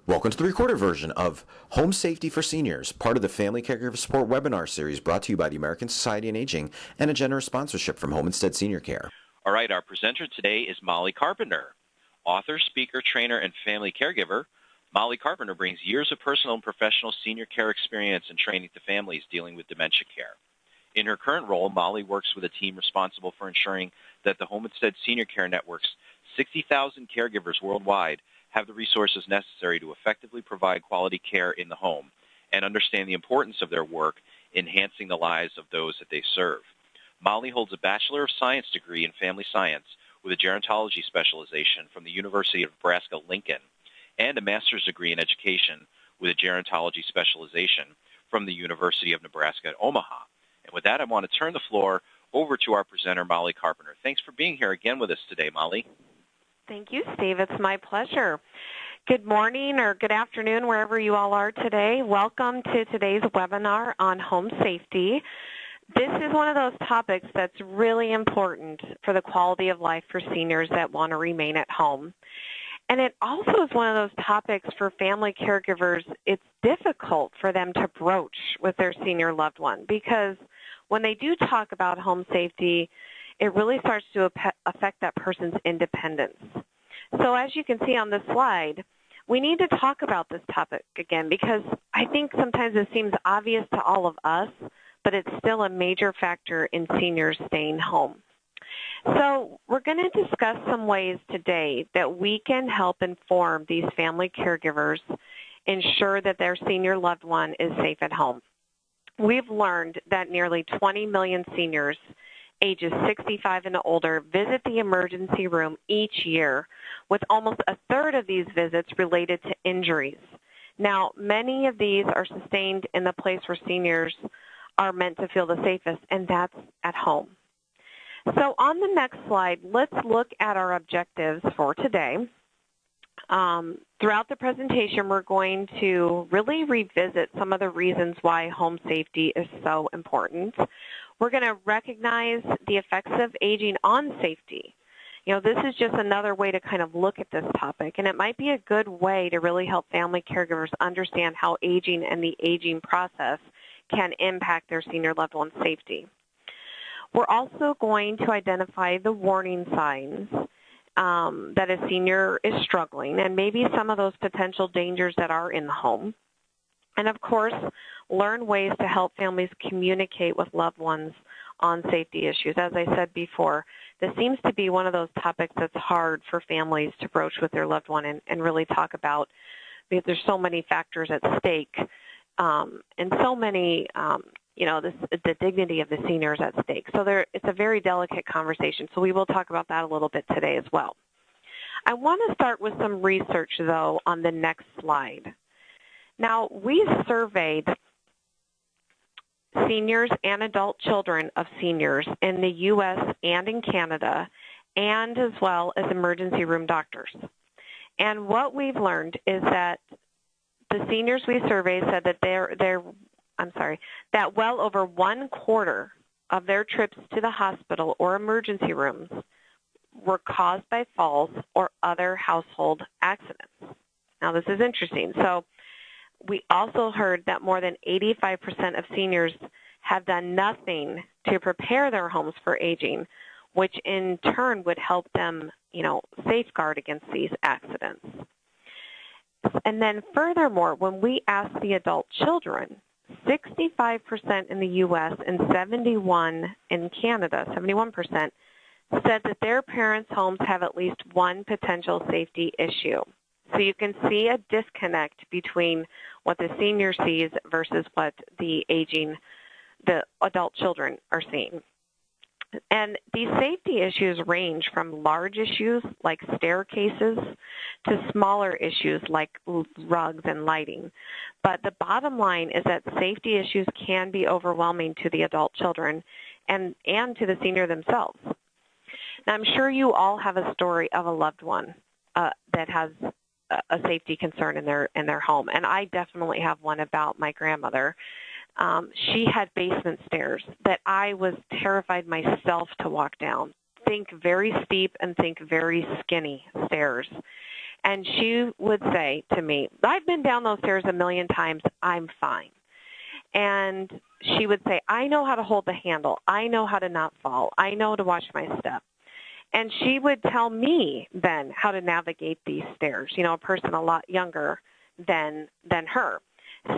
Welcome to the recorded version of Home Safety for Seniors, part of the Family Caregiver Support webinar series brought to you by the American Society on Aging and a generous sponsorship from Home Instead Senior Care. All right, our presenter today is Molly Carpenter. Author, speaker, trainer, and family caregiver, Molly Carpenter brings years of personal and professional senior care experience and training to families dealing with dementia care. In her current role, Molly works with a team responsible for ensuring that the Home Instead Senior Care Network's 60,000 caregivers worldwide have the resources necessary to effectively provide quality care in the home and understand the importance of their work enhancing the lives of those that they serve. Molly holds a Bachelor of Science degree in Family Science with a gerontology specialization from the University of Nebraska-Lincoln and a master's degree in education with a gerontology specialization from the University of Nebraska at Omaha. And with that, I want to turn the floor over to our presenter, Molly Carpenter. Thanks for being here again with us today, Molly. Thank you, Steve. It's my pleasure. Good morning or good afternoon, wherever you all are today. Welcome to today's webinar on home safety. This is one of those topics that's really important for the quality of life for seniors that want to remain at home. And it also is one of those topics for family caregivers. It's difficult for them to broach with their senior loved one because when they do talk about home safety, it really starts to affect that person's independence. So as you can see on this slide, we need to talk about this topic again because I think sometimes it seems obvious to all of us, but it's still a major factor in seniors staying home. So we're going to discuss some ways today that we can help inform these family caregivers, ensure that their senior loved one is safe at home. We've learned that nearly 20 million seniors ages 65 and older visit the emergency room each year, with almost a third of these visits related to injuries. Now, many of these are sustained in the place where seniors are meant to feel the safest, and that's at home. So on the next slide, let's look at our objectives for today. Throughout the presentation, we're going to really revisit some of the reasons why home safety is so important. We're going to recognize the effects of aging on safety. You know, this is just another way to kind of look at this topic, and it might be a good way to really help family caregivers understand how aging and the aging process can impact their senior loved one's safety. We're also going to identify the warning signs that a senior is struggling and maybe some of those potential dangers that are in the home. And of course, learn ways to help families communicate with loved ones on safety issues. As I said before, this seems to be one of those topics that's hard for families to broach with their loved one and really talk about because there's so many factors at stake and so many, the dignity of the senior is at stake. So it's a very delicate conversation. So we will talk about that a little bit today as well. I want to start with some research, though, on the next slide. Now, we surveyed seniors and adult children of seniors in the U.S. and in Canada, and as well as emergency room doctors. And what we've learned is that the seniors we surveyed said that that well over 1/4 of their trips to the hospital or emergency rooms were caused by falls or other household accidents. Now, this is interesting. So we also heard that more than 85% of seniors have done nothing to prepare their homes for aging, which in turn would help them, safeguard against these accidents. And then furthermore, when we asked the adult children, 65% in the U.S. and 71% in Canada, 71%, said that their parents' homes have at least one potential safety issue. So you can see a disconnect between what the senior sees versus what the adult children are seeing. And these safety issues range from large issues like staircases to smaller issues like rugs and lighting. But the bottom line is that safety issues can be overwhelming to the adult children and to the senior themselves. Now, I'm sure you all have a story of a loved one that has a safety concern in their home, and I definitely have one about my grandmother. She had basement stairs that I was terrified myself to walk down. Think very steep and think very skinny stairs. And she would say to me, I've been down those stairs a million times. I'm fine. And she would say, I know how to hold the handle. I know how to not fall. I know to watch my step. And she would tell me then how to navigate these stairs, a person a lot younger than her.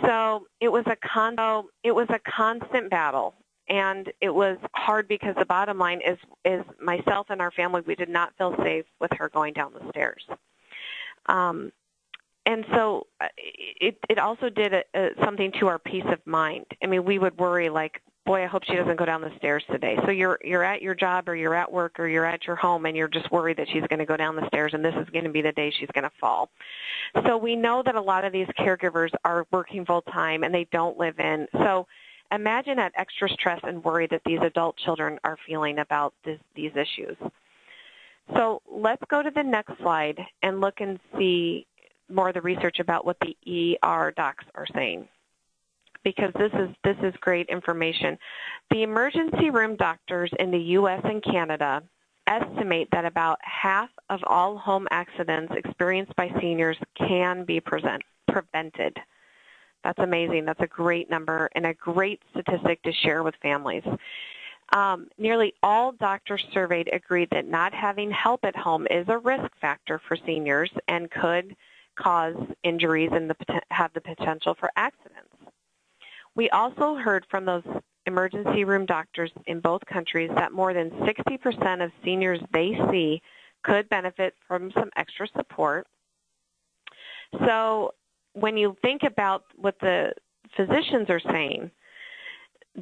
So it was a constant battle. And it was hard because the bottom line is myself and our family, we did not feel safe with her going down the stairs. And so it also did something to our peace of mind. I mean, we would worry like, boy, I hope she doesn't go down the stairs today. So you're at your job or you're at work or you're at your home and you're just worried that she's going to go down the stairs and this is going to be the day she's going to fall. So we know that a lot of these caregivers are working full time and they don't live in. So imagine that extra stress and worry that these adult children are feeling about these issues. So let's go to the next slide and look and see more of the research about what the ER docs are saying, because this is great information. The emergency room doctors in the U.S. and Canada estimate that about half of all home accidents experienced by seniors can be prevented. That's amazing. That's a great number and a great statistic to share with families. Nearly all doctors surveyed agreed that not having help at home is a risk factor for seniors and could cause injuries and have the potential for accidents. We also heard from those emergency room doctors in both countries that more than 60% of seniors they see could benefit from some extra support. So when you think about what the physicians are saying,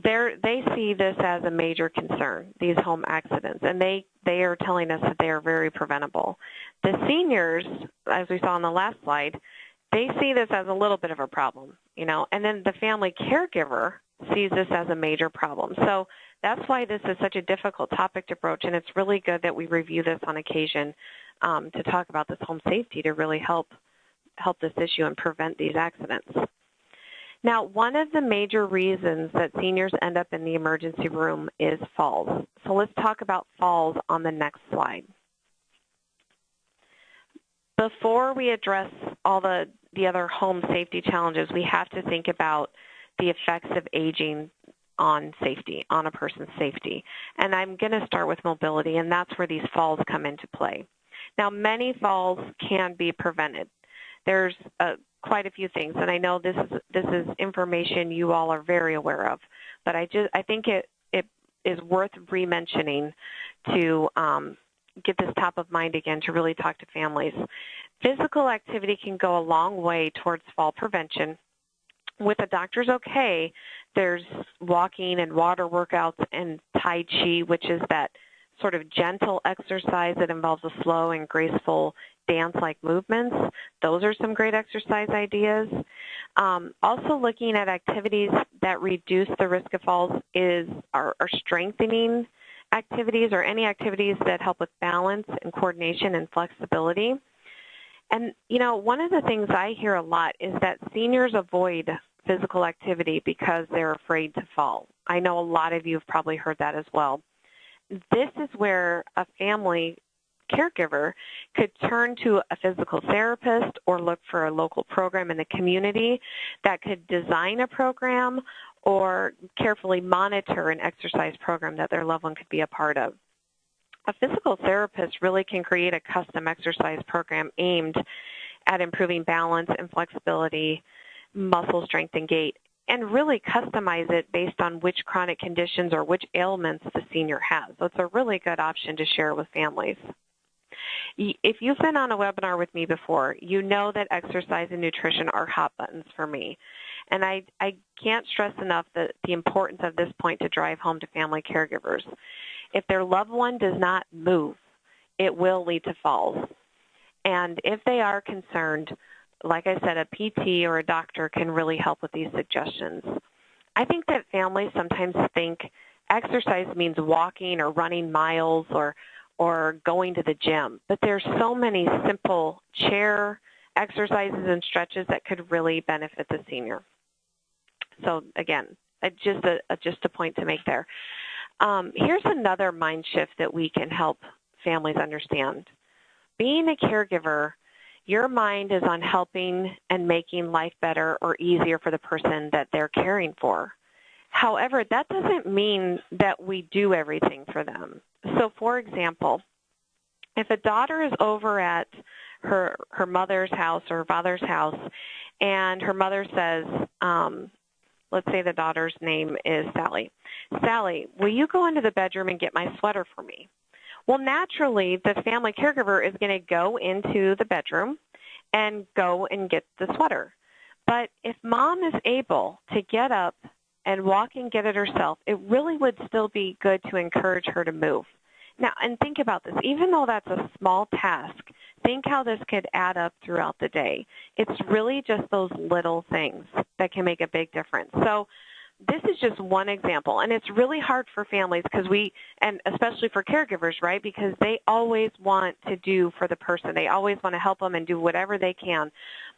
they see this as a major concern, these home accidents, and they are telling us that they are very preventable. The seniors, as we saw on the last slide, they see this as a little bit of a problem, and then the family caregiver sees this as a major problem. So that's why this is such a difficult topic to broach, and it's really good that we review this on occasion to talk about this home safety to really help this issue and prevent these accidents. Now, one of the major reasons that seniors end up in the emergency room is falls. So let's talk about falls on the next slide. Before we address all the other home safety challenges, we have to think about the effects of aging on safety, on a person's safety. And I'm going to start with mobility, and that's where these falls come into play. Now, many falls can be prevented. There's quite a few things, and I know this is information you all are very aware of, but I think it is worth re-mentioning to get this top of mind again to really talk to families. Physical activity can go a long way towards fall prevention. With the doctor's okay, there's walking and water workouts and Tai Chi, which is that sort of gentle exercise that involves a slow and graceful dance-like movements. Those are some great exercise ideas. Also looking at activities that reduce the risk of falls are strengthening activities or any activities that help with balance and coordination and flexibility. And, one of the things I hear a lot is that seniors avoid physical activity because they're afraid to fall. I know a lot of you have probably heard that as well. This is where a family caregiver could turn to a physical therapist or look for a local program in the community that could design a program or carefully monitor an exercise program that their loved one could be a part of. A physical therapist really can create a custom exercise program aimed at improving balance and flexibility, muscle strength and gait, and really customize it based on which chronic conditions or which ailments the senior has. So it's a really good option to share with families. If you've been on a webinar with me before, you know that exercise and nutrition are hot buttons for me. And I can't stress enough the importance of this point to drive home to family caregivers. If their loved one does not move, it will lead to falls. And if they are concerned, like I said, a PT or a doctor can really help with these suggestions. I think that families sometimes think exercise means walking or running miles or going to the gym, but there's so many simple chair exercises and stretches that could really benefit the senior. So again, just a point to make there. Here's another mind shift that we can help families understand. Being a caregiver Your mind is on helping and making life better or easier for the person that they're caring for. However, that doesn't mean that we do everything for them. So, for example, if a daughter is over at her mother's house or father's house and her mother says, let's say the daughter's name is Sally. Sally, will you go into the bedroom and get my sweater for me? Well, naturally, the family caregiver is going to go into the bedroom and go and get the sweater. But if mom is able to get up and walk and get it herself, it really would still be good to encourage her to move. Now, and think about this. Even though that's a small task, think how this could add up throughout the day. It's really just those little things that can make a big difference. So this is just one example, and it's really hard for families because and especially for caregivers, right, because they always want to do for the person. They always want to help them and do whatever they can.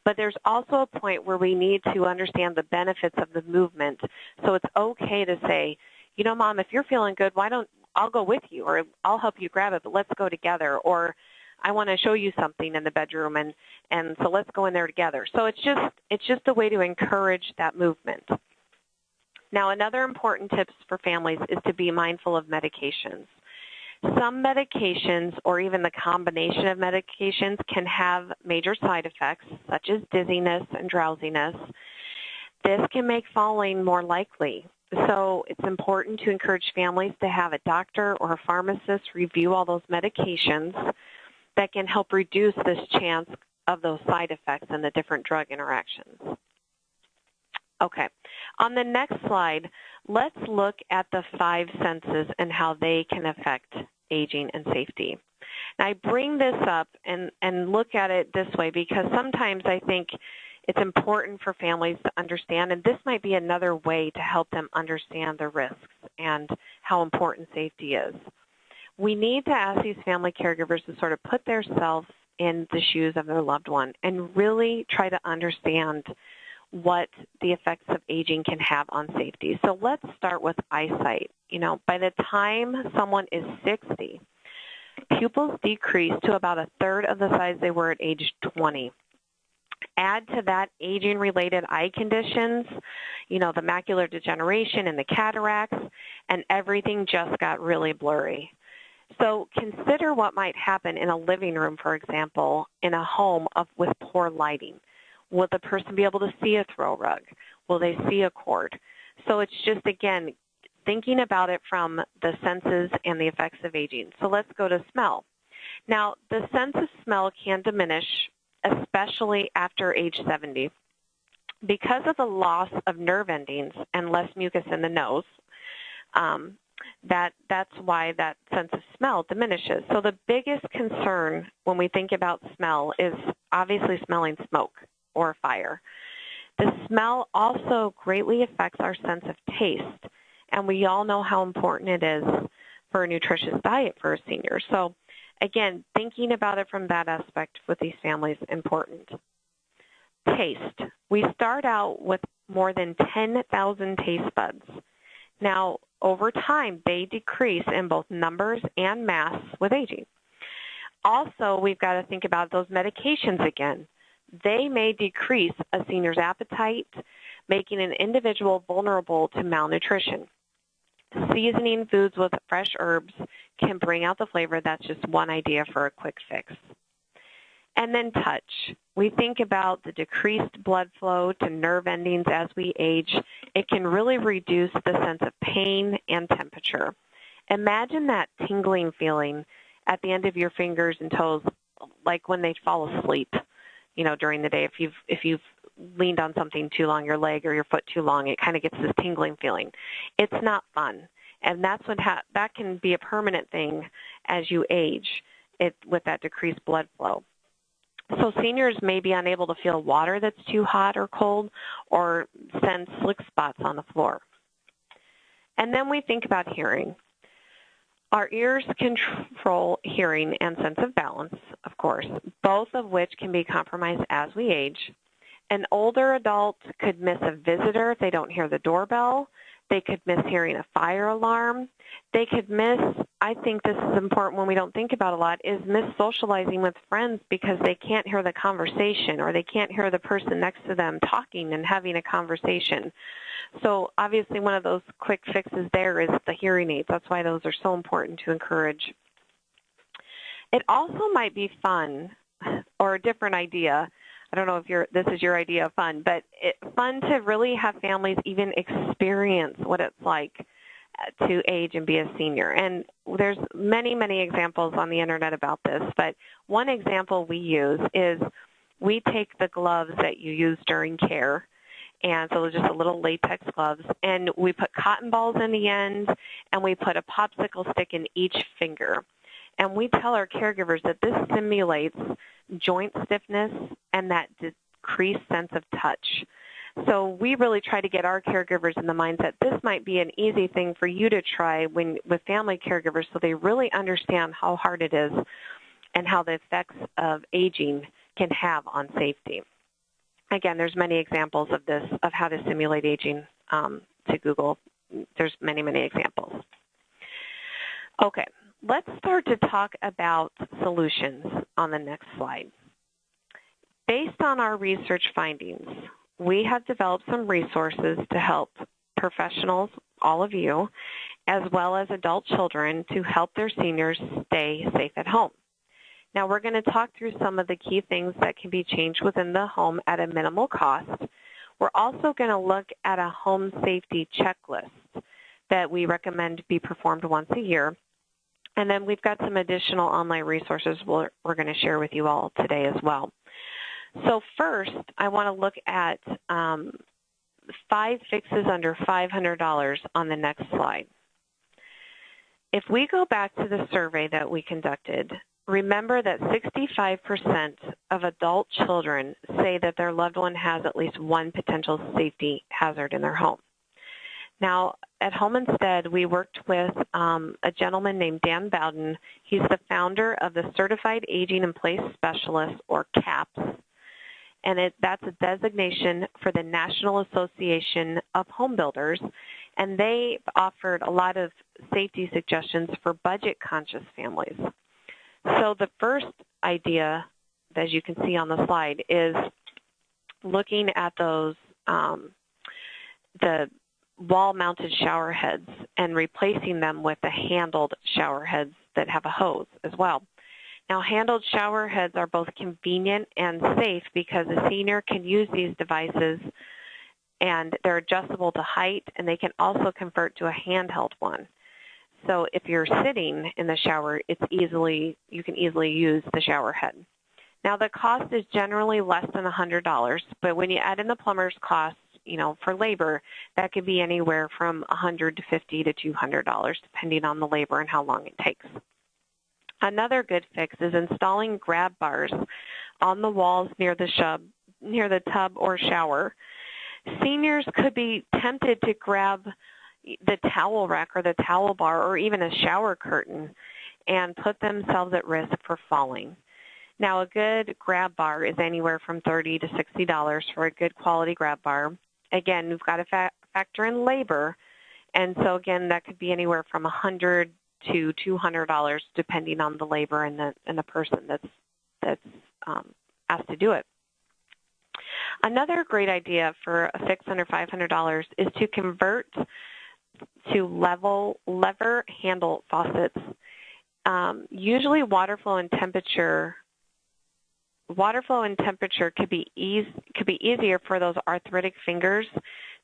But there's also a point where we need to understand the benefits of the movement. So it's okay to say, you know, Mom, if you're feeling good, I'll go with you, or I'll help you grab it, but let's go together. Or I want to show you something in the bedroom, and so let's go in there together. So it's just a way to encourage that movement. Now, another important tips for families is to be mindful of medications. Some medications, or even the combination of medications, can have major side effects, such as dizziness and drowsiness. This can make falling more likely. So it's important to encourage families to have a doctor or a pharmacist review all those medications that can help reduce this chance of those side effects and the different drug interactions. Okay, on the next slide, let's look at the 5 senses and how they can affect aging and safety. Now, I bring this up and look at it this way because sometimes I think it's important for families to understand, and this might be another way to help them understand the risks and how important safety is. We need to ask these family caregivers to sort of put themselves in the shoes of their loved one and really try to understand what the effects of aging can have on safety. So let's start with eyesight. You know, by the time someone is 60, pupils decrease to about a third of the size they were at age 20. Add to that aging-related eye conditions, you know, the macular degeneration and the cataracts, and everything just got really blurry. So consider what might happen in a living room, for example, in a home with poor lighting. Will the person be able to see a throw rug? Will they see a cord? So it's just, again, thinking about it from the senses and the effects of aging. So let's go to smell. Now, the sense of smell can diminish, especially after age 70. Because of the loss of nerve endings and less mucus in the nose, that's why that sense of smell diminishes. So the biggest concern when we think about smell is obviously smelling smoke or fire. The smell also greatly affects our sense of taste, and we all know how important it is for a nutritious diet for a senior. So again, thinking about it from that aspect with these families is important. Taste. We start out with more than 10,000 taste buds. Now, over time, they decrease in both numbers and mass with aging. Also, we've got to think about those medications again. They may decrease a senior's appetite, making an individual vulnerable to malnutrition. Seasoning foods with fresh herbs can bring out the flavor. That's just one idea for a quick fix. And then touch. We think about the decreased blood flow to nerve endings as we age. It can really reduce the sense of pain and temperature. Imagine that tingling feeling at the end of your fingers and toes, like when they fall asleep, you know, during the day. If you've leaned on something too long, your leg or your foot too long, it kind of gets this tingling feeling. It's not fun, and that's that can be a permanent thing as you age with that decreased blood flow. So seniors may be unable to feel water that's too hot or cold, or sense slick spots on the floor. And then we think about hearing. Our ears control hearing and sense of balance, of course, both of which can be compromised as we age. An older adult could miss a visitor if they don't hear the doorbell. They could miss hearing a fire alarm. They could miss, I think this is important when we don't think about a lot, is miss socializing with friends because they can't hear the conversation or they can't hear the person next to them talking and having a conversation. So obviously one of those quick fixes there is the hearing aids. That's why those are so important to encourage. It also might be fun or a different idea. I don't know if this is your idea of fun, but fun to really have families even experience what it's like to age and be a senior. And there's many, many examples on the internet about this, but one example we use is we take the gloves that you use during care, and so just a little latex gloves, and we put cotton balls in the end, and we put a popsicle stick in each finger. And we tell our caregivers that this simulates joint stiffness and that decreased sense of touch. So we really try to get our caregivers in the mindset this might be an easy thing for you to try with family caregivers so they really understand how hard it is and how the effects of aging can have on safety. Again, there's many examples of this, of how to simulate aging to Google. There's many, many examples. Okay. Let's start to talk about solutions on the next slide. Based on our research findings, we have developed some resources to help professionals, all of you, as well as adult children to help their seniors stay safe at home. Now we're going to talk through some of the key things that can be changed within the home at a minimal cost. We're also going to look at a home safety checklist that we recommend be performed once a year. And then we've got some additional online resources we're going to share with you all today as well. So first, I want to look at 5 fixes under $500 on the next slide. If we go back to the survey that we conducted, remember that 65% of adult children say that their loved one has at least one potential safety hazard in their home. Now, at Home Instead, we worked with a gentleman named Dan Bowden. He's the founder of the Certified Aging in Place Specialist, or CAPS, and that's a designation for the National Association of Home Builders, and they offered a lot of safety suggestions for budget-conscious families. So the first idea, as you can see on the slide, is looking at those, the wall-mounted shower heads and replacing them with the handled shower heads that have a hose as well. Now, handled shower heads are both convenient and safe because a senior can use these devices and they're adjustable to height, and they can also convert to a handheld one. So if you're sitting in the shower, you can easily use the shower head. Now, the cost is generally less than $100, but when you add in the plumber's costs, for labor, that could be anywhere from $150 to $200, depending on the labor and how long it takes. Another good fix is installing grab bars on the walls near the tub or shower. Seniors could be tempted to grab the towel rack or the towel bar or even a shower curtain and put themselves at risk for falling. Now, a good grab bar is anywhere from $30 to $60 for a good quality grab bar. Again, we've got to factor in labor, and so again, that could be anywhere from $100 to $200 depending on the labor and the person that's asked to do it. Another great idea for a fix under $500 is to convert to lever handle faucets. Usually water flow and temperature could be easier for those arthritic fingers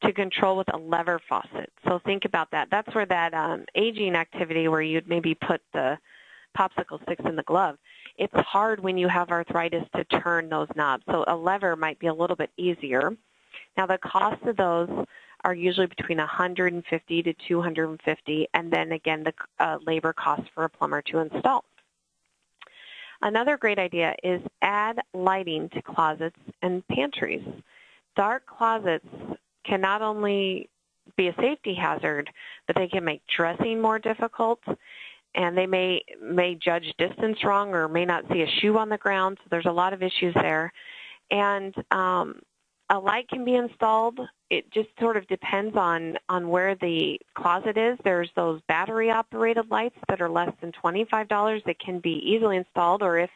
to control with a lever faucet. So think about that. That's where that aging activity where you'd maybe put the popsicle sticks in the glove. It's hard when you have arthritis to turn those knobs. So a lever might be a little bit easier. Now the cost of those are usually between $150 to $250, and then again the labor cost for a plumber to install. Another great idea is add lighting to closets and pantries. Dark closets can not only be a safety hazard, but they can make dressing more difficult, and they may judge distance wrong or may not see a shoe on the ground, so there's a lot of issues there. And a light can be installed. It just sort of depends on where the closet is. There's those battery-operated lights that are less than $25 that can be easily installed, or if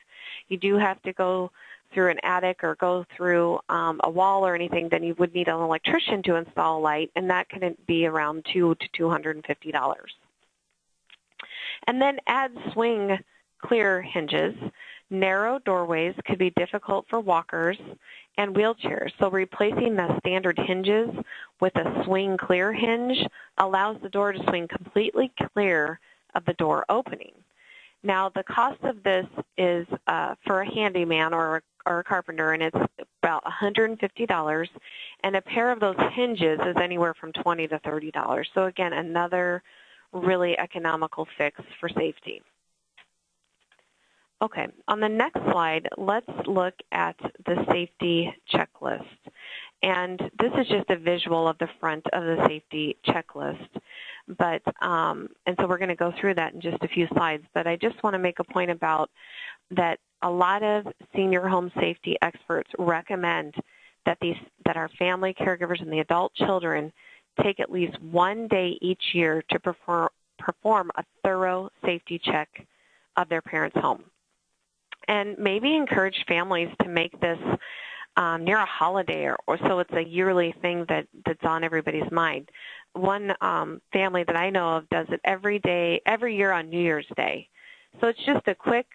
you do have to go through an attic or go through a wall or anything, then you would need an electrician to install a light, and that can be around $200 to $250. And then add swing clear hinges. Narrow doorways could be difficult for walkers and wheelchairs, so replacing the standard hinges with a swing clear hinge allows the door to swing completely clear of the door opening. Now, the cost of this is for a handyman or a carpenter, and it's about $150, and a pair of those hinges is anywhere from $20 to $30. So again, another really economical fix for safety. Okay, on the next slide, let's look at the safety checklist. And this is just a visual of the front of the safety checklist. But, and so we're going to go through that in just a few slides. But I just want to make a point about that a lot of senior home safety experts recommend that our family caregivers and the adult children take at least one day each year to perform a thorough safety check of their parents' home. And maybe encourage families to make this near a holiday or so it's a yearly thing that's on everybody's mind. One family that I know of does it every year on New Year's Day. So it's just a quick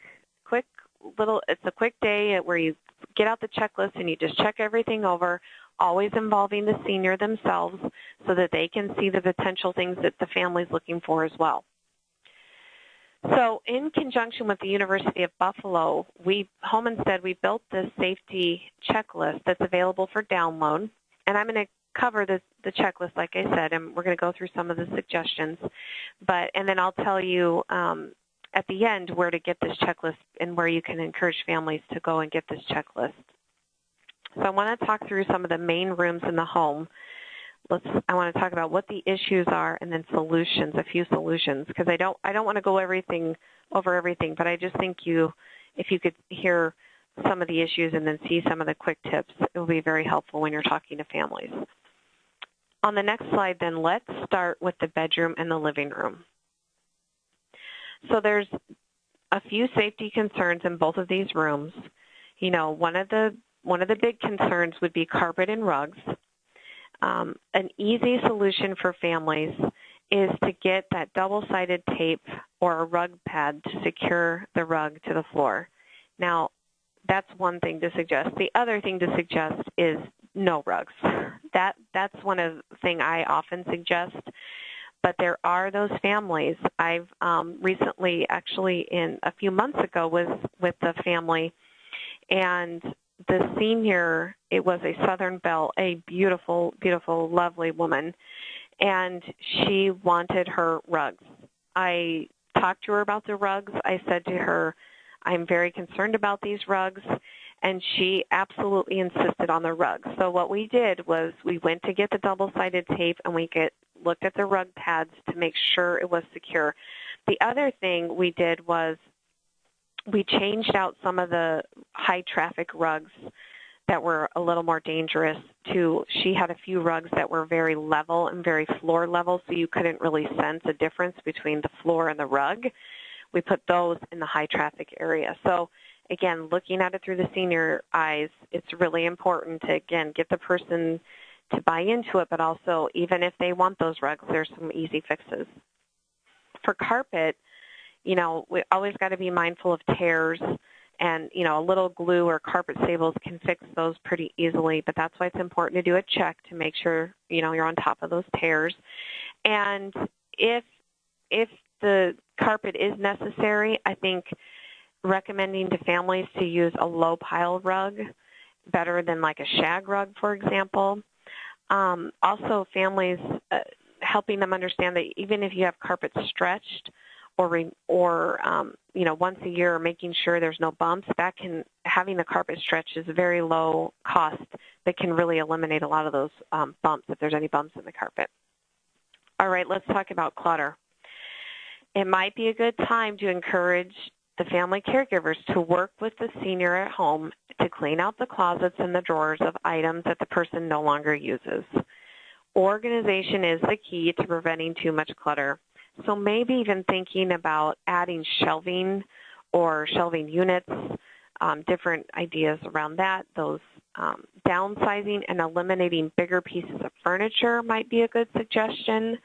day where you get out the checklist and you just check everything over, always involving the senior themselves so that they can see the potential things that the family's looking for as well. So in conjunction with the University of Buffalo, Home Instead, we built this safety checklist that's available for download. And I'm going to cover the checklist, like I said, and we're going to go through some of the suggestions. And then I'll tell you at the end where to get this checklist and where you can encourage families to go and get this checklist. So I want to talk through some of the main rooms in the home. I want to talk about what the issues are and then solutions, a few solutions, because I don't want to go over everything, but I just think if you could hear some of the issues and then see some of the quick tips, it will be very helpful when you're talking to families. On the next slide, then, let's start with the bedroom and the living room. So there's a few safety concerns in both of these rooms. You know, one of the big concerns would be carpet and rugs. An easy solution for families is to get that double-sided tape or a rug pad to secure the rug to the floor. Now, that's one thing to suggest. The other thing to suggest is no rugs. That's one of the things I often suggest. But there are those families. I've recently, actually a few months ago, was with the family, and the senior, it was a Southern Belle, a beautiful, beautiful, lovely woman, and she wanted her rugs. I talked to her about the rugs. I said to her, I'm very concerned about these rugs, and she absolutely insisted on the rugs. So what we did was we went to get the double-sided tape, and we looked at the rug pads to make sure it was secure. The other thing we did was we changed out some of the high-traffic rugs that were a little more dangerous she had a few rugs that were very level and very floor level, so you couldn't really sense a difference between the floor and the rug. We put those in the high-traffic area. So, again, looking at it through the senior eyes, it's really important to, again, get the person to buy into it, but also even if they want those rugs, there's some easy fixes. For carpet, you know, we always got to be mindful of tears, and, you know, a little glue or carpet staples can fix those pretty easily, but that's why it's important to do a check to make sure, you know, you're on top of those tears. And if the carpet is necessary, I think recommending to families to use a low pile rug better than like a shag rug, for example. Also, families helping them understand that even if you have carpet stretched or you know, once a year, making sure there's no bumps, having the carpet stretched is a very low cost that can really eliminate a lot of those bumps if there's any bumps in the carpet. All right, let's talk about clutter. It might be a good time to encourage the family caregivers to work with the senior at home to clean out the closets and the drawers of items that the person no longer uses. Organization is the key to preventing too much clutter. So maybe even thinking about adding shelving or shelving units, different ideas around that. Those downsizing and eliminating bigger pieces of furniture might be a good suggestion.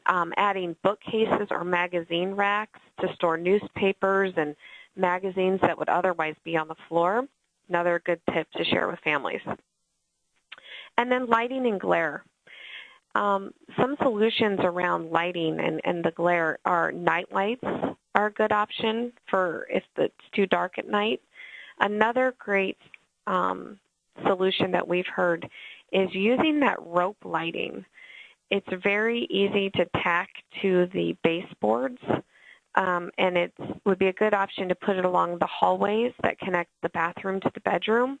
Adding bookcases or magazine racks to store newspapers and magazines that would otherwise be on the floor. Another good tip to share with families. And then lighting and glare. Some solutions around lighting and the glare are night lights are a good option for if it's too dark at night. Another great solution that we've heard is using that rope lighting. It's very easy to tack to the baseboards, and it would be a good option to put it along the hallways that connect the bathroom to the bedroom.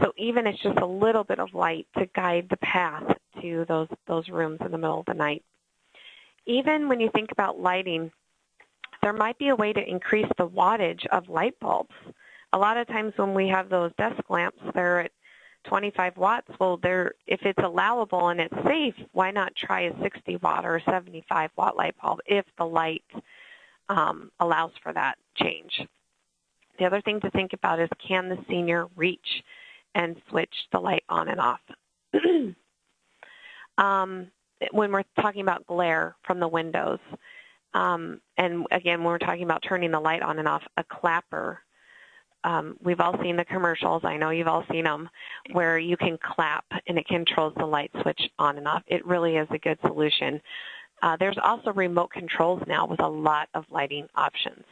So even it's just a little bit of light to guide the path to those rooms in the middle of the night. Even when you think about lighting, there might be a way to increase the wattage of light bulbs. A lot of times when we have those desk lamps, they're at 25 watts. Well, if it's allowable and it's safe, why not try a 60 watt or a 75 watt light bulb if the light allows for that change? The other thing to think about is, can the senior reach and switch the light on and off? When we're talking about glare from the windows, and again, when we're talking about turning the light on and off, a clapper. We've all seen the commercials. I know you've all seen them, where you can clap and it controls the light switch on and off. It really is a good solution. There's also remote controls now with a lot of lighting options.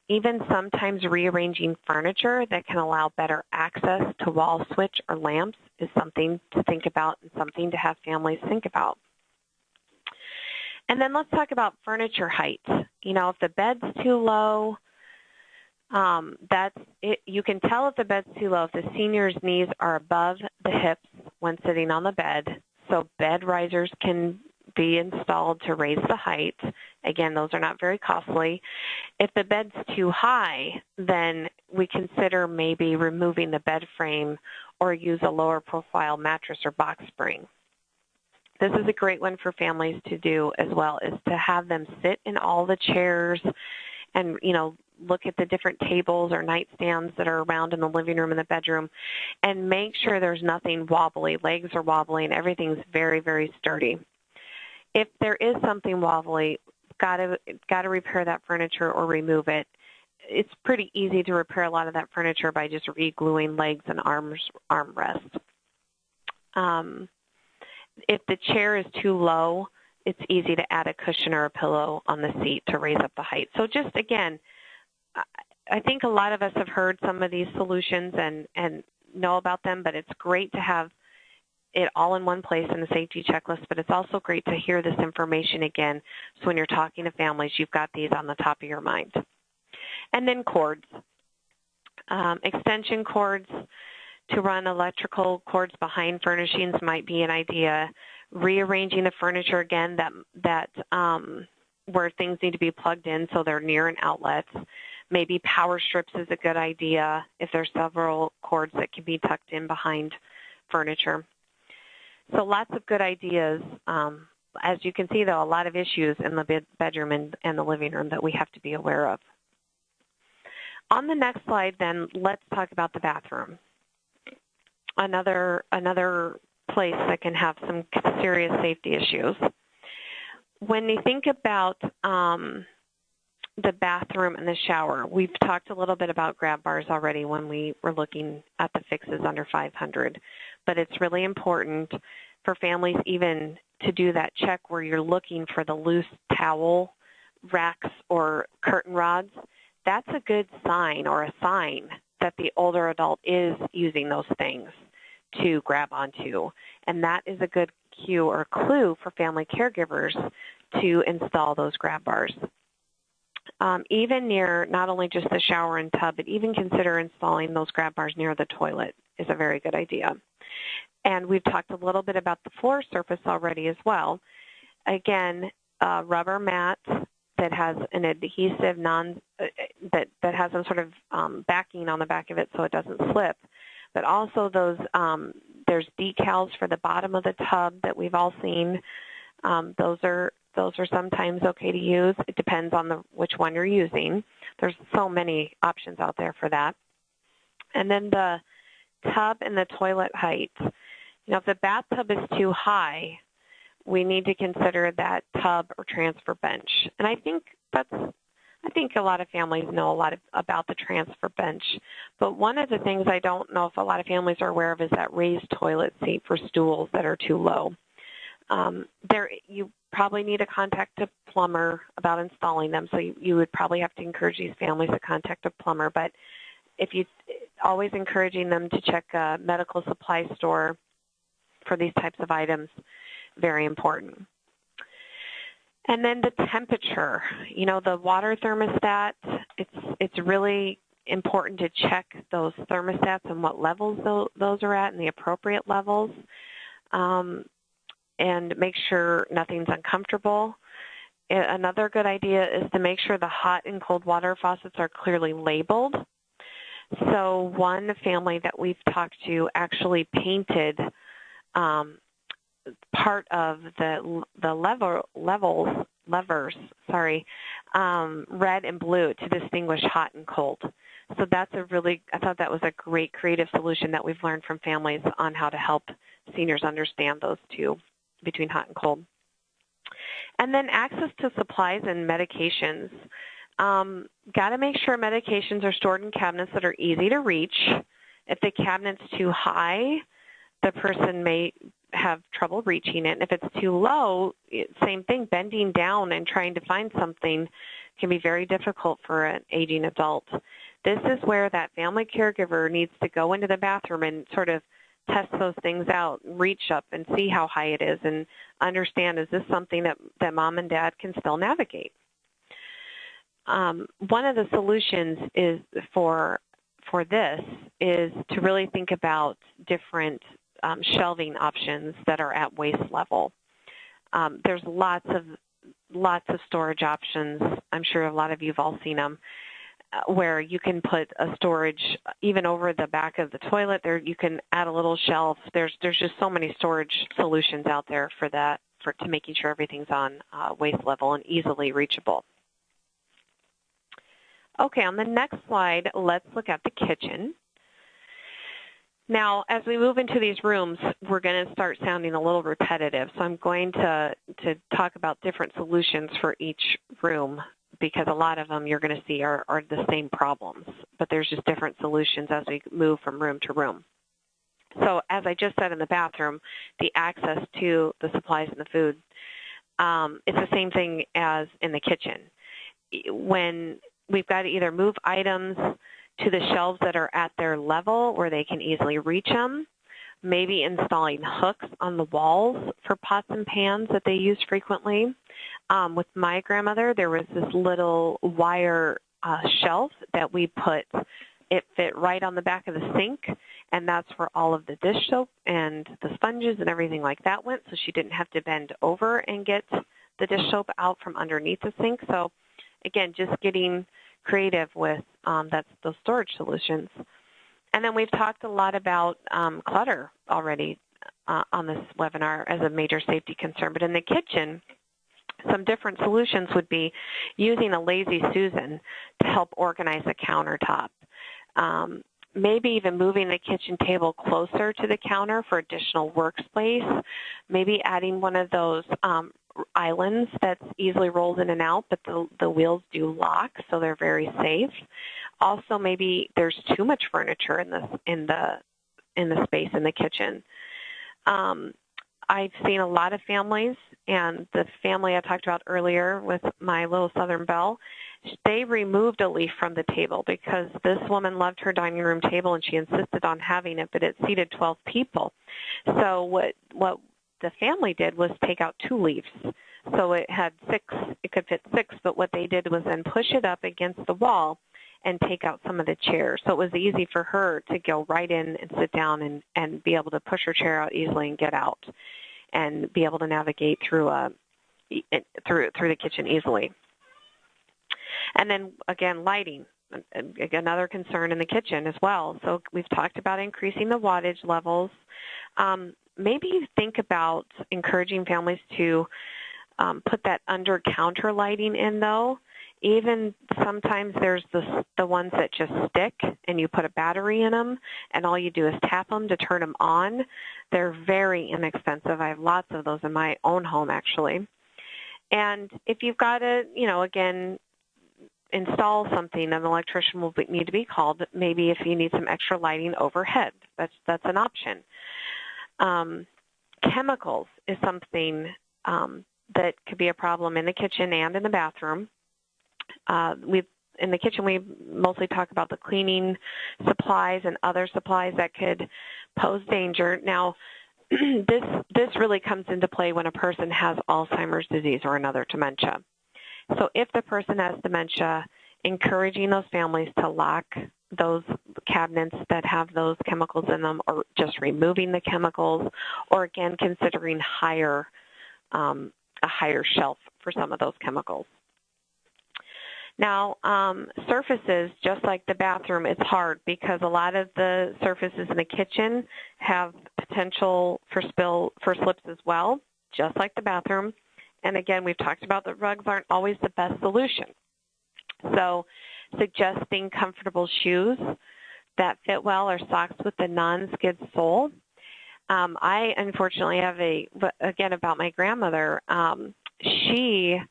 Even sometimes rearranging furniture that can allow better access to wall switch or lamps is something to think about and something to have families think about. And then let's talk about furniture height. You know, if the bed's too low, that's it. You can tell if the bed's too low if the senior's knees are above the hips when sitting on the bed. So bed risers can be installed to raise the height. Again, those are not very costly. If the bed's too high, then we consider maybe removing the bed frame or use a lower profile mattress or box spring. This is a great one for families to do as well, is to have them sit in all the chairs and, you know, look at the different tables or nightstands that are around in the living room and the bedroom and make sure there's nothing wobbly. Legs are wobbly and everything's very, very sturdy. If there is something wobbly, got to repair that furniture or remove it. It's pretty easy to repair a lot of that furniture by just re-gluing legs and armrests. If the chair is too low, it's easy to add a cushion or a pillow on the seat to raise up the height. So just, again, I think a lot of us have heard some of these solutions and know about them, but it's great to have it all in one place in the safety checklist, but it's also great to hear this information again, so when you're talking to families, you've got these on the top of your mind. And then cords. Extension cords to run electrical cords behind furnishings might be an idea. Rearranging the furniture again that where things need to be plugged in so they're near an outlet. Maybe power strips is a good idea if there's several cords that can be tucked in behind furniture. So lots of good ideas. As you can see, though, a lot of issues in the bedroom and the living room that we have to be aware of. On the next slide, then, let's talk about the bathroom. Another place that can have some serious safety issues. When you think about the bathroom and the shower, we've talked a little bit about grab bars already when we were looking at the fixes under 500, but it's really important for families even to do that check where you're looking for the loose towel racks or curtain rods. That's a good sign or a sign that the older adult is using those things to grab onto, and that is a good cue or clue for family caregivers to install those grab bars. Even near not only just the shower and tub, but even consider installing those grab bars near the toilet is a very good idea. And we've talked a little bit about the floor surface already as well. Again, rubber mat that has an adhesive that has some sort of backing on the back of it so it doesn't slip. But also there's decals for the bottom of the tub that we've all seen. Those are sometimes okay to use. It depends on which one you're using. There's so many options out there for that. And then the tub and the toilet height. If the bathtub is too high, we need to consider that tub or transfer bench. And I think a lot of families know a lot about the transfer bench. But one of the things I don't know if a lot of families are aware of is that raised toilet seat for stools that are too low. You probably need to contact a plumber about installing them, so you would probably have to encourage these families to contact a plumber. But if you always encouraging them to check a medical supply store for these types of items, very important. And then the temperature, the water thermostat, it's really important to check those thermostats and what levels those are at and the appropriate levels, and make sure nothing's uncomfortable. Another good idea is to make sure the hot and cold water faucets are clearly labeled. So one family that we've talked to actually painted part of the levers, red and blue to distinguish hot and cold. So I thought that was a great creative solution that we've learned from families on how to help seniors understand those two between hot and cold. And then access to supplies and medications. Got to make sure medications are stored in cabinets that are easy to reach. If the cabinet's too high, the person may have trouble reaching it. And if it's too low, same thing, bending down and trying to find something can be very difficult for an aging adult. This is where that family caregiver needs to go into the bathroom and sort of test those things out, reach up and see how high it is and understand, is this something that mom and dad can still navigate? One of the solutions is for this is to really think about different shelving options that are at waist level. There's lots of storage options. I'm sure a lot of you have all seen them, where you can put a storage even over the back of the toilet. There you can add a little shelf. There's just so many storage solutions out there to making sure everything's on waist level and easily reachable. Okay, on the next slide, let's look at the kitchen. Now, as we move into these rooms, we're going to start sounding a little repetitive, so I'm going to talk about different solutions for each room, because a lot of them you're going to see are the same problems, but there's just different solutions as we move from room to room. So as I just said in the bathroom, the access to the supplies and the food, it's the same thing as in the kitchen. When we've got to either move items to the shelves that are at their level where they can easily reach them, maybe installing hooks on the walls for pots and pans that they use frequently. With my grandmother, there was this little wire shelf that we put. It fit right on the back of the sink, and that's where all of the dish soap and the sponges and everything like that went, so she didn't have to bend over and get the dish soap out from underneath the sink. So, again, just getting creative with those storage solutions. And then we've talked a lot about clutter already on this webinar as a major safety concern. But in the kitchen, some different solutions would be using a lazy Susan to help organize the countertop. Maybe even moving the kitchen table closer to the counter for additional workspace. Maybe adding one of those islands that's easily rolled in and out, but the wheels do lock, so they're very safe. Also, maybe there's too much furniture in the space in the kitchen. I've seen a lot of families, and the family I talked about earlier with my little Southern Belle, they removed a leaf from the table because this woman loved her dining room table and she insisted on having it, but it seated 12 people. So what the family did was take out 2 leaves. So it had 6, it could fit 6, but what they did was then push it up against the wall and take out some of the chairs. So it was easy for her to go right in and sit down and be able to push her chair out easily and get out and be able to navigate through the kitchen easily. And then, again, lighting, another concern in the kitchen as well. So we've talked about increasing the wattage levels. Maybe think about encouraging families to put that under-counter lighting in, though. Even sometimes there's the ones that just stick and you put a battery in them and all you do is tap them to turn them on. They're very inexpensive. I have lots of those in my own home, actually. And if you've got to, again, install something, an electrician will need to be called. Maybe if you need some extra lighting overhead, that's an option. Chemicals is something that could be a problem in the kitchen and in the bathroom. In the kitchen, we mostly talk about the cleaning supplies and other supplies that could pose danger. Now, this really comes into play when a person has Alzheimer's disease or another dementia. So if the person has dementia, encouraging those families to lock those cabinets that have those chemicals in them, or just removing the chemicals, or again considering a higher shelf for some of those chemicals. Now, surfaces, just like the bathroom, it's hard because a lot of the surfaces in the kitchen have potential for slips as well, just like the bathroom. And again, we've talked about that rugs aren't always the best solution. So suggesting comfortable shoes that fit well or socks with the non-skid sole. I unfortunately have again, about my grandmother, she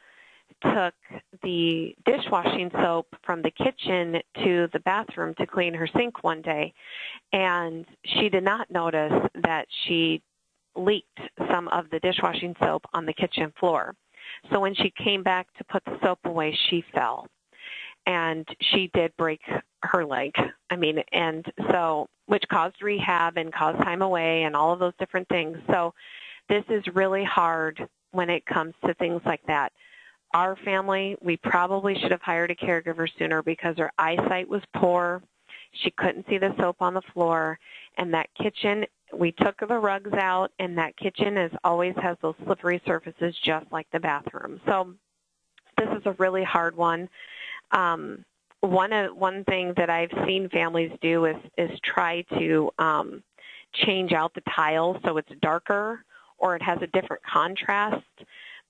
took the dishwashing soap from the kitchen to the bathroom to clean her sink one day, and she did not notice that she leaked some of the dishwashing soap on the kitchen floor. So when she came back to put the soap away, she fell, and she did break her leg. And so, which caused rehab and caused time away and all of those different things. So this is really hard when it comes to things like that. Our family, we probably should have hired a caregiver sooner because her eyesight was poor. She couldn't see the soap on the floor. And that kitchen, we took the rugs out, and that kitchen always has those slippery surfaces just like the bathroom. So this is a really hard one. One thing that I've seen families do is try to change out the tile so it's darker or it has a different contrast.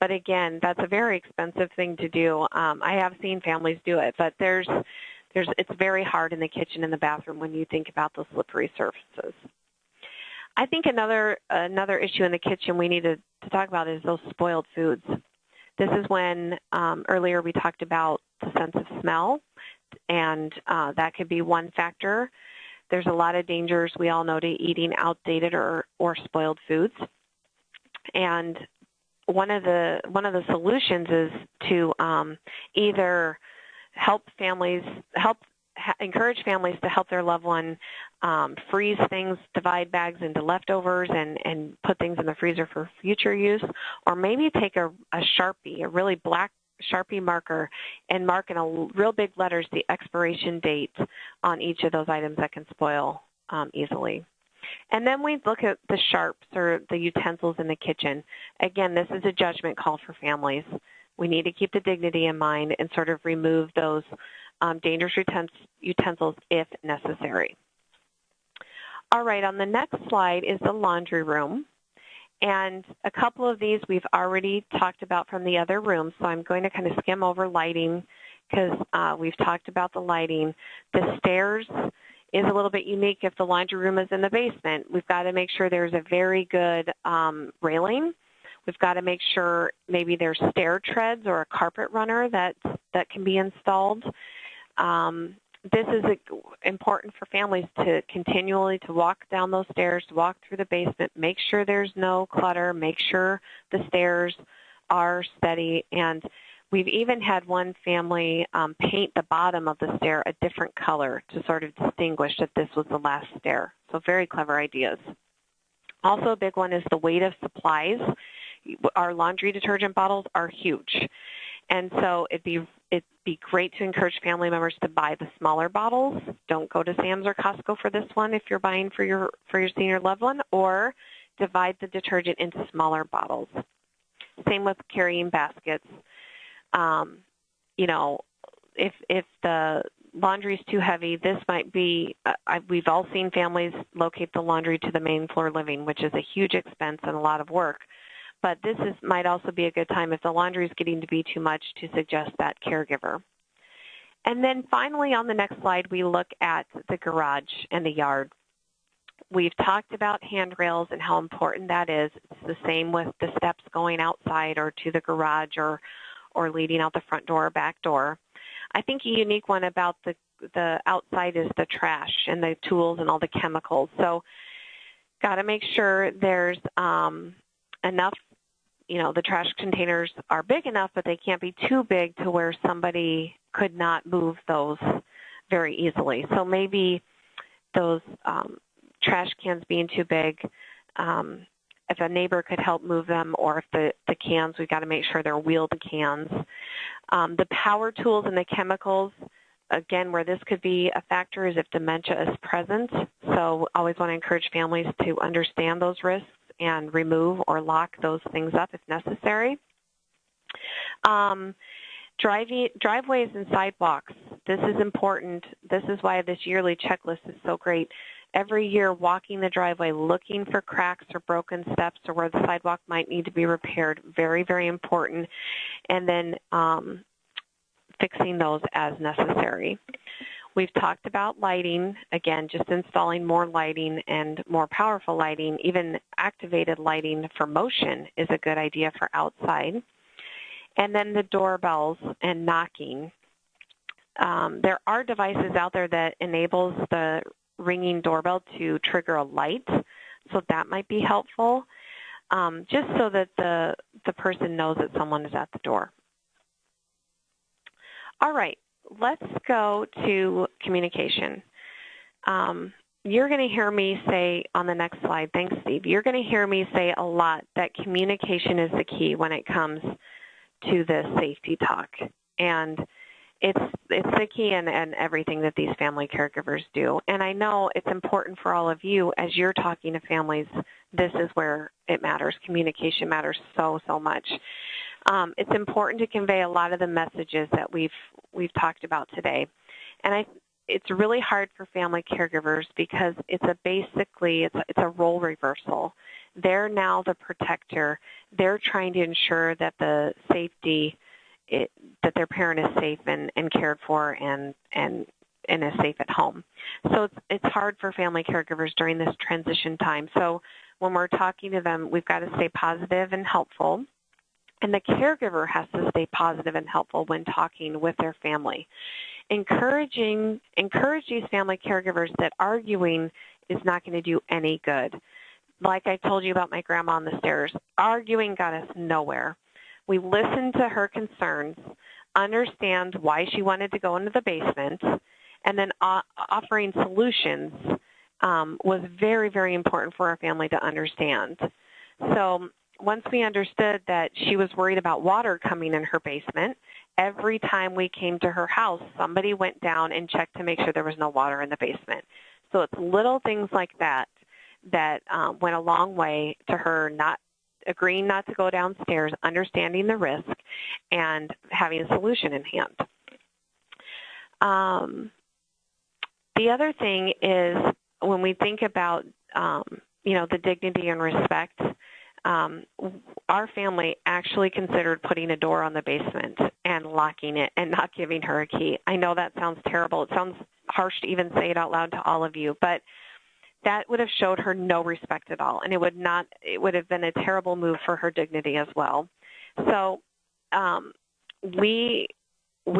But again, that's a very expensive thing to do. I have seen families do it, but it's very hard in the kitchen and the bathroom when you think about those slippery surfaces. I think another issue in the kitchen we need to talk about is those spoiled foods. This is when earlier we talked about the sense of smell, and that could be one factor. There's a lot of dangers we all know to eating outdated or spoiled foods, and one of the solutions is to either encourage families to help their loved one freeze things, divide bags into leftovers, and put things in the freezer for future use, or maybe take a Sharpie, a really black Sharpie marker, and mark in real big letters the expiration date on each of those items that can spoil easily. And then we look at the sharps or the utensils in the kitchen. Again, this is a judgment call for families. We need to keep the dignity in mind and sort of remove those dangerous utensils if necessary. All right, on the next slide is the laundry room. And a couple of these we've already talked about from the other rooms, so I'm going to kind of skim over lighting because we've talked about the lighting. The stairs is a little bit unique if the laundry room is in the basement. We've got to make sure there's a very good railing. We've got to make sure maybe there's stair treads or a carpet runner that can be installed. This is important for families to continually to walk down those stairs, to walk through the basement, make sure there's no clutter, make sure the stairs are steady. And we've even had one family paint the bottom of the stair a different color to sort of distinguish that this was the last stair. So very clever ideas. Also a big one is the weight of supplies. Our laundry detergent bottles are huge. And so it'd be great to encourage family members to buy the smaller bottles. Don't go to Sam's or Costco for this one if you're buying for your senior loved one, or divide the detergent into smaller bottles. Same with carrying baskets. if the laundry is too heavy, this might be, we've all seen families locate the laundry to the main floor living, which is a huge expense and a lot of work. But this might also be a good time if the laundry is getting to be too much to suggest that caregiver. And then finally on the next slide, we look at the garage and the yard. We've talked about handrails and how important that is. It's the same with the steps going outside or to the garage or leading out the front door or back door. I think a unique one about the outside is the trash and the tools and all the chemicals. So got to make sure there's enough, the trash containers are big enough, but they can't be too big to where somebody could not move those very easily. So maybe those trash cans being too big, if a neighbor could help move them, or if the cans, we've got to make sure they're wheeled cans. The power tools and the chemicals, again, where this could be a factor is if dementia is present. So always want to encourage families to understand those risks and remove or lock those things up if necessary. Driveways and sidewalks, this is important. This is why this yearly checklist is so great. Every year walking the driveway, looking for cracks or broken steps or where the sidewalk might need to be repaired, very, very important. And then fixing those as necessary. We've talked about lighting, again, just installing more lighting and more powerful lighting. Even activated lighting for motion is a good idea for outside. And then the doorbells and knocking. There are devices out there that enables the ringing doorbell to trigger a light, so that might be helpful, just so that the person knows that someone is at the door. All right, let's go to communication. You're going to hear me say on the next slide, thanks, Steve, you're going to hear me say a lot that communication is the key when it comes to the safety talk. And it's the key in everything that these family caregivers do. And I know it's important for all of you as you're talking to families, this is where it matters. Communication matters so, so much. It's important to convey a lot of the messages that we've talked about today. And it's really hard for family caregivers because it's a role reversal. They're now the protector. They're trying to ensure that the safety, that their parent is safe and cared for and is safe at home. So it's hard for family caregivers during this transition time. So when we're talking to them, we've got to stay positive and helpful. And the caregiver has to stay positive and helpful when talking with their family. Encourage these family caregivers that arguing is not going to do any good. Like I told you about my grandma on the stairs, arguing got us nowhere. We listened to her concerns, understand why she wanted to go into the basement, and then offering solutions was very, very important for our family to understand. So once we understood that she was worried about water coming in her basement, every time we came to her house, somebody went down and checked to make sure there was no water in the basement. So it's little things like that went a long way to her not agreeing not to go downstairs, understanding the risk, and having a solution in hand. The other thing is when we think about, the dignity and respect, our family actually considered putting a door on the basement and locking it and not giving her a key. I know that sounds terrible. It sounds harsh to even say it out loud to all of you, but that would have showed her no respect at all, and it would have been a terrible move for her dignity as well. So we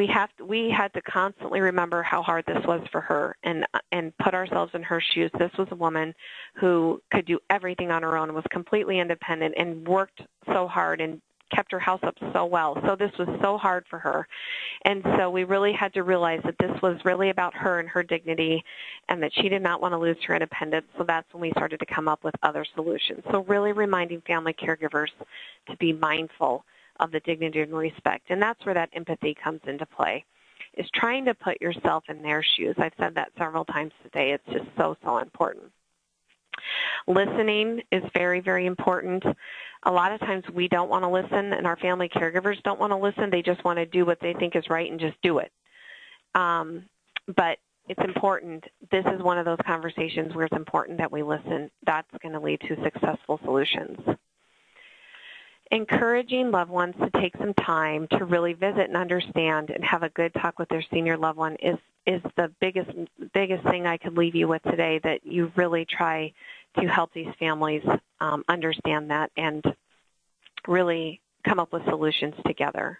had to constantly remember how hard this was for her and put ourselves in her shoes. This was a woman who could do everything on her own and was completely independent and worked so hard and kept her house up so well. So this was so hard for her. And so we really had to realize that this was really about her and her dignity and that she did not want to lose her independence. So that's when we started to come up with other solutions. So really reminding family caregivers to be mindful of the dignity and respect. And that's where that empathy comes into play, is trying to put yourself in their shoes. I've said that several times today. It's just so, so important. Listening is very, very important. A lot of times we don't want to listen, and our family caregivers don't want to listen. They just want to do what they think is right and just do it. but it's important. This is one of those conversations where it's important that we listen. That's going to lead to successful solutions. Encouraging loved ones to take some time to really visit and understand and have a good talk with their senior loved one is the biggest thing I could leave you with today, that you really try to help these families understand that and really come up with solutions together.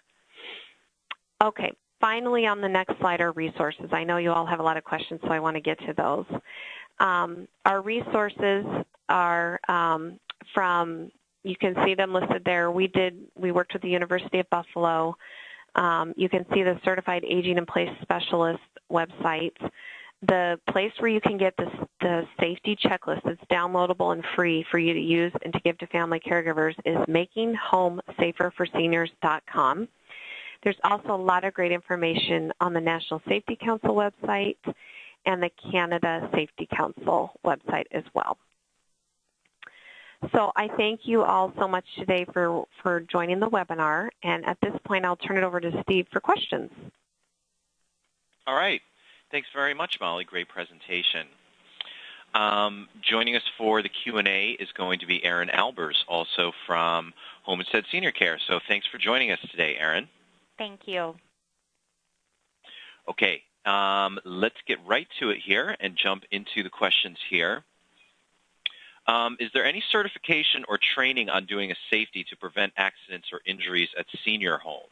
Okay, finally on the next slide are resources. I know you all have a lot of questions, so I want to get to those. Our resources are from, you can see them listed there. We worked with the University of Buffalo. You can see the Certified Aging in Place Specialist website. The place where you can get the safety checklist that's downloadable and free for you to use and to give to family caregivers is makinghomesaferforseniors.com. There's also a lot of great information on the National Safety Council website and the Canada Safety Council website as well. So I thank you all so much today for joining the webinar, and at this point I'll turn it over to Steve for questions. All right. Thanks very much, Molly. Great presentation. Joining us for the Q&A is going to be Erin Albers, also from Homestead Senior Care. So thanks for joining us today, Erin. Thank you. Okay, let's get right to it here and jump into the questions here. Is there any certification or training on doing a safety to prevent accidents or injuries at senior homes?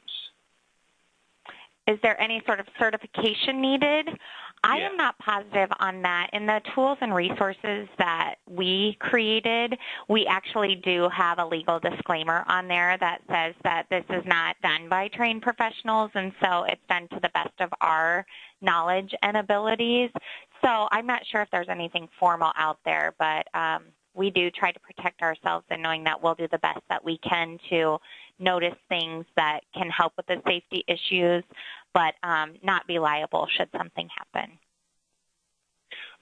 Is there any sort of certification needed? I am not positive on that. In the tools and resources that we created, we actually do have a legal disclaimer on there that says that this is not done by trained professionals, and so it's done to the best of our knowledge and abilities. So I'm not sure if there's anything formal out there, but we do try to protect ourselves in knowing that we'll do the best that we can to notice things that can help with the safety issues, but not be liable should something happen.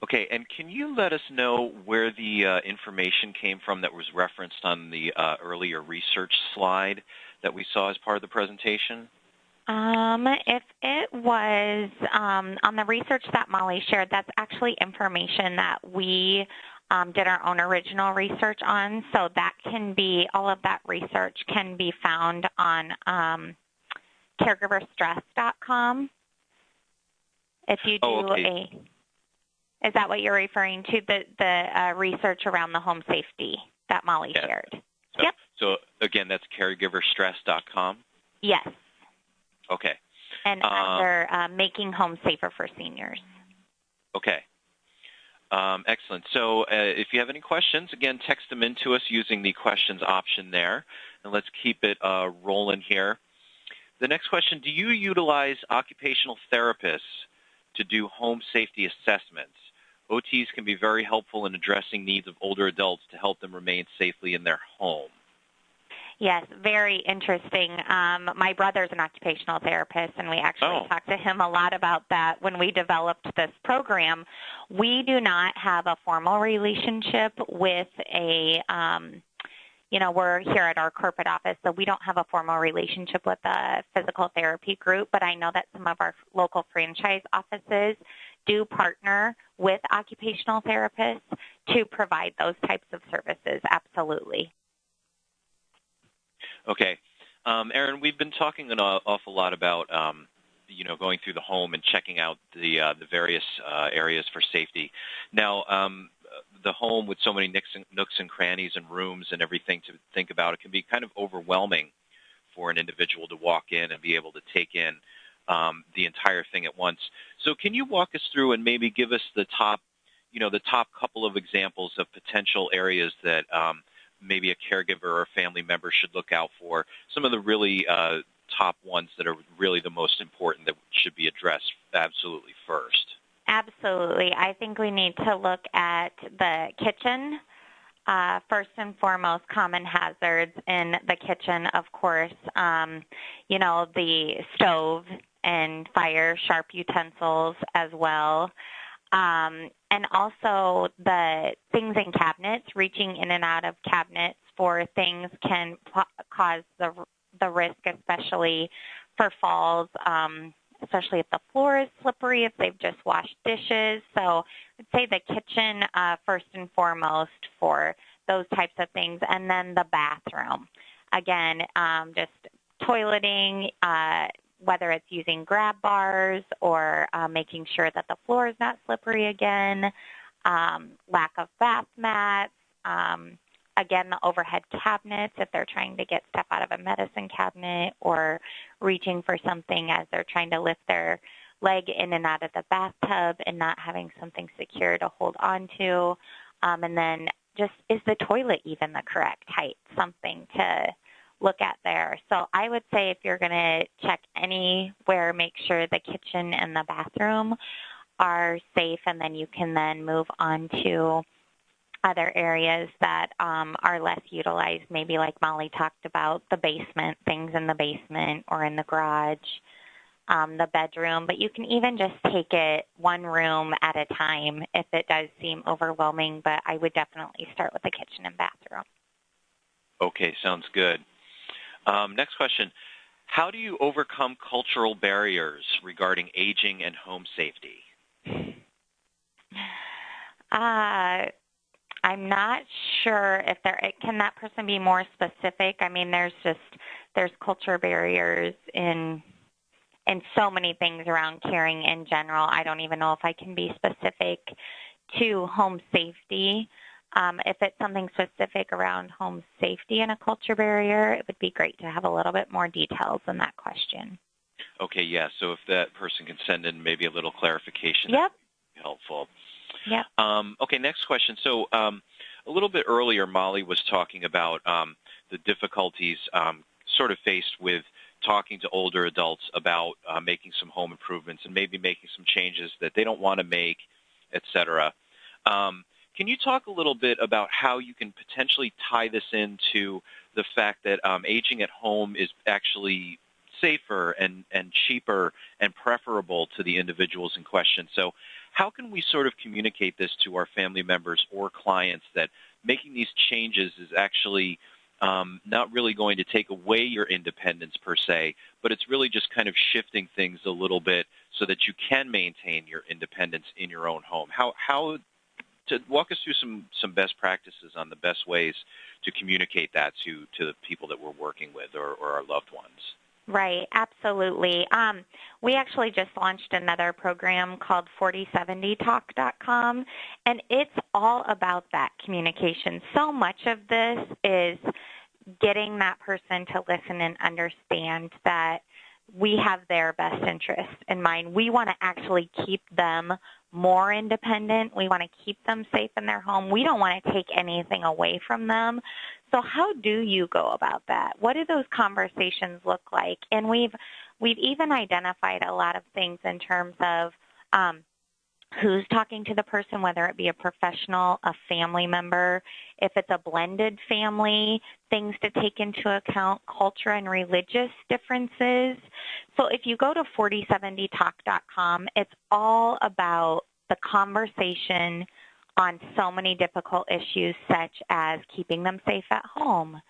Okay, and can you let us know where the information came from that was referenced on the earlier research slide that we saw as part of the presentation? If it was on the research that Molly shared, that's actually information that we did our own original research on, so that can be, all of that research can be found on caregiverstress.com. If you do is that what you're referring to, the research around the home safety that Molly shared? Yep. So again, that's caregiverstress.com? Yes. Okay. And under Making Home Safer for Seniors. Okay. Excellent. So if you have any questions, again, text them into us using the questions option there. And let's keep it rolling here. The next question, do you utilize occupational therapists to do home safety assessments? OTs can be very helpful in addressing needs of older adults to help them remain safely in their home. Yes, very interesting. My brother's an occupational therapist, and we actually talked to him a lot about that when we developed this program. We do not have a formal relationship with a, we're here at our corporate office, so we don't have a formal relationship with a physical therapy group, but I know that some of our local franchise offices do partner with occupational therapists to provide those types of services, absolutely. Okay. Erin, we've been talking an awful lot about, going through the home and checking out the various areas for safety. Now, the home with so many nooks and crannies and rooms and everything to think about, it can be kind of overwhelming for an individual to walk in and be able to take in the entire thing at once. So can you walk us through and maybe give us the top couple of examples of potential areas that maybe a caregiver or a family member should look out for, some of the really top ones that are really the most important that should be addressed absolutely first? Absolutely. I think we need to look at the kitchen. First and foremost, common hazards in the kitchen, of course, the stove and fire, sharp utensils as well. And also the things in cabinets, reaching in and out of cabinets for things can cause the risk, especially for falls, especially if the floor is slippery, if they've just washed dishes. So I'd say the kitchen first and foremost for those types of things, and then the bathroom. Again, just toileting, whether it's using grab bars or making sure that the floor is not slippery again, lack of bath mats, again, the overhead cabinets, if they're trying to get stuff out of a medicine cabinet or reaching for something as they're trying to lift their leg in and out of the bathtub and not having something secure to hold on to. And then just, is the toilet even the correct height? Something to look at there. So I would say if you're going to check anywhere, make sure the kitchen and the bathroom are safe, and then you can then move on to other areas that are less utilized, maybe like Molly talked about, the basement, things in the basement or in the garage, the bedroom. But you can even just take it one room at a time if it does seem overwhelming, but I would definitely start with the kitchen and bathroom. Okay, sounds good. Next question. How do you overcome cultural barriers regarding aging and home safety? I'm not sure if can that person be more specific? I mean, there's culture barriers in so many things around caring in general. I don't even know if I can be specific to home safety. If it's something specific around home safety and a culture barrier, it would be great to have a little bit more details in that question. Okay, yeah. So if that person can send in maybe a little clarification, yep, that would be helpful. Yep. Okay, next question. So a little bit earlier, Molly was talking about the difficulties sort of faced with talking to older adults about making some home improvements and maybe making some changes that they don't want to make, et cetera. Can you talk a little bit about how you can potentially tie this into the fact that aging at home is actually safer and cheaper and preferable to the individuals in question? So how can we sort of communicate this to our family members or clients that making these changes is actually not really going to take away your independence per se, but it's really just kind of shifting things a little bit so that you can maintain your independence in your own home? How to walk us through some best practices on the best ways to communicate that to the people that we're working with or our loved ones. Right, absolutely. We actually just launched another program called 4070talk.com, and it's all about that communication. So much of this is getting that person to listen and understand that we have their best interest in mind. We want to actually keep them more independent. We want to keep them safe in their home. We don't want to take anything away from them. So how do you go about that? What do those conversations look like? And we've even identified a lot of things in terms of who's talking to the person, whether it be a professional, a family member, if it's a blended family, things to take into account, culture and religious differences. So if you go to 4070talk.com, it's all about the conversation on so many difficult issues such as keeping them safe at home,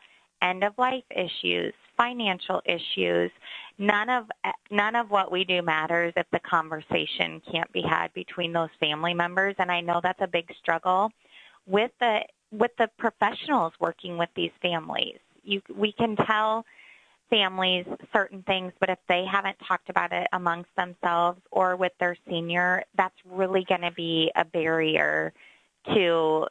end-of-life issues, financial issues. None of what we do matters if the conversation can't be had between those family members, and I know that's a big struggle with the professionals working with these families. We can tell families certain things, but if they haven't talked about it amongst themselves or with their senior, that's really going to be a barrier to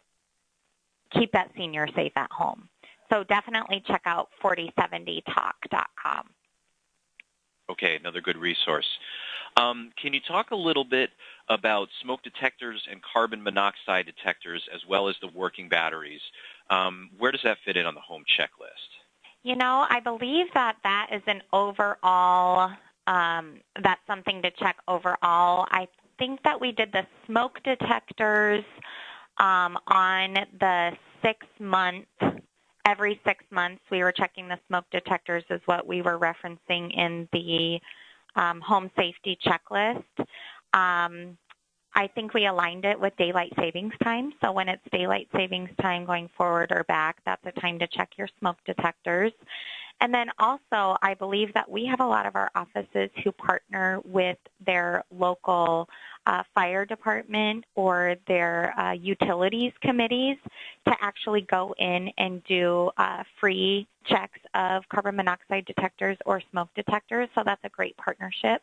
keep that senior safe at home. So definitely check out 4070talk.com. Okay, another good resource. Can you talk a little bit about smoke detectors and carbon monoxide detectors as well as the working batteries? Where does that fit in on the home checklist? You know, I believe that is an overall, that's something to check overall. I think that we did the smoke detectors on the 6 month. Every 6 months, we were checking the smoke detectors is what we were referencing in the home safety checklist. I think we aligned it with daylight savings time. So when it's daylight savings time going forward or back, that's a time to check your smoke detectors. And then also, I believe that we have a lot of our offices who partner with their local fire department or their utilities committees to actually go in and do free checks of carbon monoxide detectors or smoke detectors. So that's a great partnership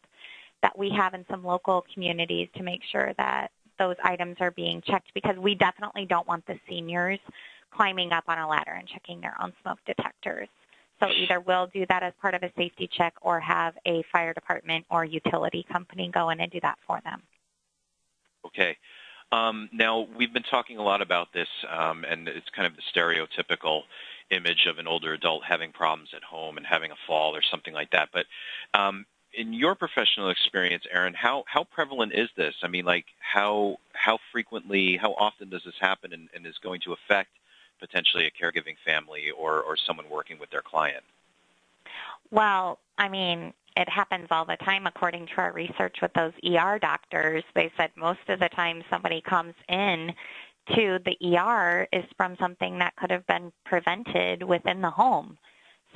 that we have in some local communities to make sure that those items are being checked, because we definitely don't want the seniors climbing up on a ladder and checking their own smoke detectors. So either we'll do that as part of a safety check or have a fire department or utility company go in and do that for them. Okay. Now, we've been talking a lot about this, and it's kind of the stereotypical image of an older adult having problems at home and having a fall or something like that. But in your professional experience, Erin, how prevalent is this? I mean, like how frequently, how often does this happen and is going to affect potentially a caregiving family or someone working with their client? Well, I mean, it happens all the time according to our research with those ER doctors. They said most of the time somebody comes in to the ER is from something that could have been prevented within the home.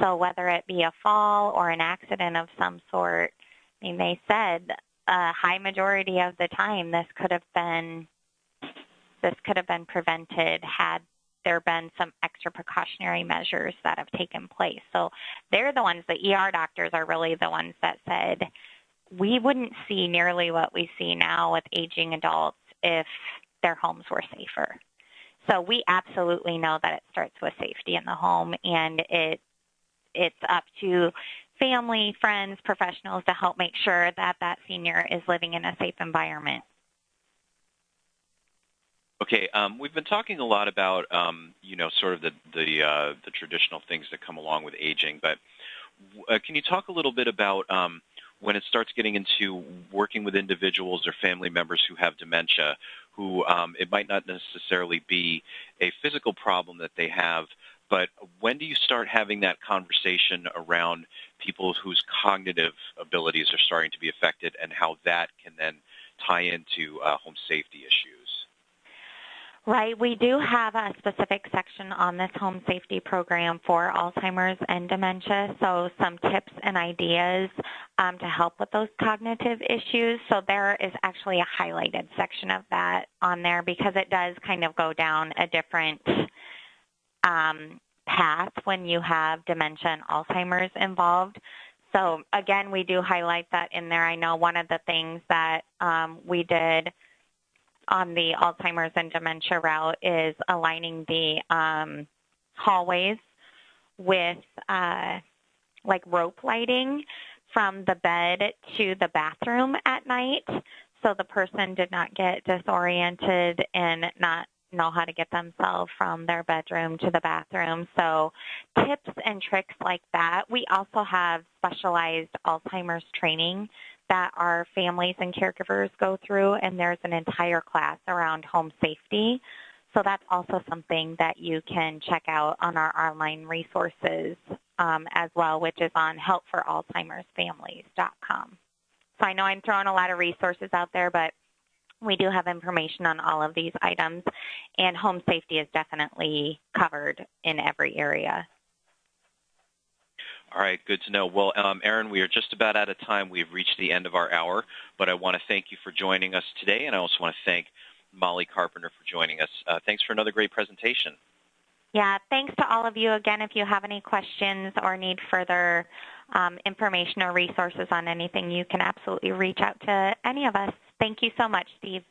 So whether it be a fall or an accident of some sort, I mean, they said a high majority of the time this could have been prevented had there been some extra precautionary measures that have taken place. So they're the ones, the ER doctors are really the ones that said we wouldn't see nearly what we see now with aging adults if their homes were safer. So we absolutely know that it starts with safety in the home, and it's up to family, friends, professionals to help make sure that that senior is living in a safe environment. Okay, we've been talking a lot about, sort of the traditional things that come along with aging, but can you talk a little bit about when it starts getting into working with individuals or family members who have dementia, who it might not necessarily be a physical problem that they have, but when do you start having that conversation around people whose cognitive abilities are starting to be affected and how that can then tie into home safety issues? Right. We do have a specific section on this home safety program for Alzheimer's and dementia, so some tips and ideas to help with those cognitive issues. So there is actually a highlighted section of that on there because it does kind of go down a different path when you have dementia and Alzheimer's involved. So again, we do highlight that in there. I know one of the things that we did on the Alzheimer's and dementia route is aligning the hallways with like rope lighting from the bed to the bathroom at night, so the person did not get disoriented and not know how to get themselves from their bedroom to the bathroom. So tips and tricks like that. We also have specialized Alzheimer's training that our families and caregivers go through, and there's an entire class around home safety. So that's also something that you can check out on our online resources as well, which is on helpforalzheimersfamilies.com. So I know I'm throwing a lot of resources out there, but we do have information on all of these items, and home safety is definitely covered in every area. All right, good to know. Well, Erin, we are just about out of time. We've reached the end of our hour, but I want to thank you for joining us today, and I also want to thank Molly Carpenter for joining us. Thanks for another great presentation. Yeah, thanks to all of you. Again, if you have any questions or need further information or resources on anything, you can absolutely reach out to any of us. Thank you so much, Steve.